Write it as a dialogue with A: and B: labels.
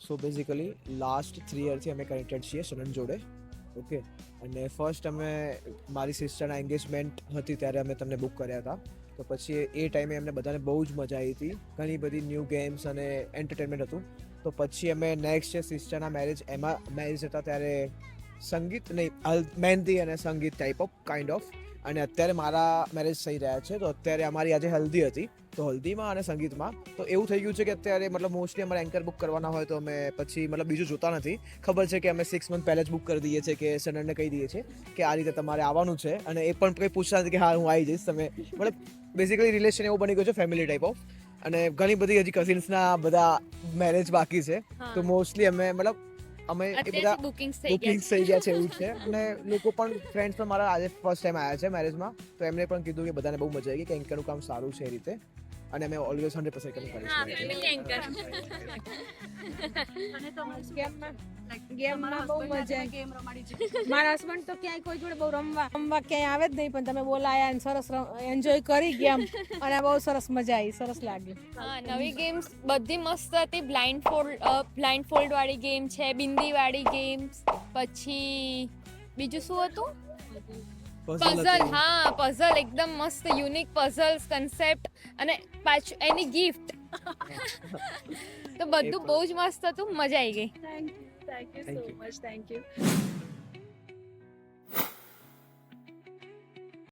A: So basically last 3 યરથી અમે connected છીએ સનન જોડે. ઓકે, અને ફર્સ્ટ અમે મારી સિસ્ટરના એન્ગેજમેન્ટ હતી ત્યારે અમે તમને બુક કર્યા હતા. તો પછી એ ટાઈમે અમને બધાને બહુ જ મજા આવી હતી, ઘણી બધી ન્યૂ ગેમ્સ અને એન્ટરટેનમેન્ટ હતું. તો પછી અમે નેક્સ્ટ છે સિસ્ટરના મેરેજ, એમાં મેરેજ હતા ત્યારે સંગીત નહીં, મહેંદી અને સંગીત ટાઈપ ઓફ કાઇન્ડ ઓફ. અને અત્યારે મારા મેરેજ થઈ રહ્યા છે, તો અત્યારે અમારી આજે હલ્દી હતી. તો હલ્દીમાં અને સંગીતમાં તો એવું થઈ ગયું છે કે અત્યારે મતલબ મોસ્ટલી અમારે એન્કર બુક કરવાના હોય તો અમે પછી મતલબ બીજું જોતા નથી. ખબર છે કે અમે 6 મંથ પહેલાં જ બુક કરી દઈએ છીએ કે સનનને કહી દઈએ છીએ કે આ રીતે તમારે આવવાનું છે, અને એ પણ કંઈ પૂછતા નથી કે હા હું આવી જઈશ. તમે મતલબ બેઝિકલી રિલેશન એવું બની ગયું છે ફેમિલી ટાઈપ ઓફ. અને ઘણી બધી હજી કઝિન્સના બધા મેરેજ બાકી છે, તો મોસ્ટલી અમે મતલબ અમે એ બધા
B: બુકિંગ્સ
A: બુકિંગ્સ થઈ ગયા છે એવું છે. અને લોકો પણ ફ્રેન્ડ્સ પણ મારા આજે ફર્સ્ટ ટાઈમ આવ્યા છે મેરેજમાં, તો એમને પણ કીધું કે બધાને બહુ મજા આવી ગઈ, કે એન્કરનું કામ સારું છે એ રીતે. અને અમે ઓલવેઝ 100% કરીશું.
C: ગેમમાં બહુ મજા આવી. મારા હસબન્ડ તો ક્યાંય કોઈ જોડે બહુ રમવા ક્યાંય આવે જ નહીં, પણ તમે બોલાયા અને સરસ એન્જોય કરી ગેમ, અને બહુ સરસ મજા આવી, સરસ લાગી.
B: હા, નવી ગેમ્સ બધી મસ્ત હતી. બ્લાઇન્ડ ફોલ્ડ વાળી ગેમ છે, બિંદી વાળી ગેમ્સ, પછી બીજું શું હતું? પઝલ. હા, પઝલ એકદમ મસ્ત યુનિક પઝલ્સ કન્સેપ્ટ, અને પાછું એની ગિફ્ટ. તો બધું બહુ જ મસ્ત હતું, મજા આવી ગઈ.
C: Thank you so much, thank you.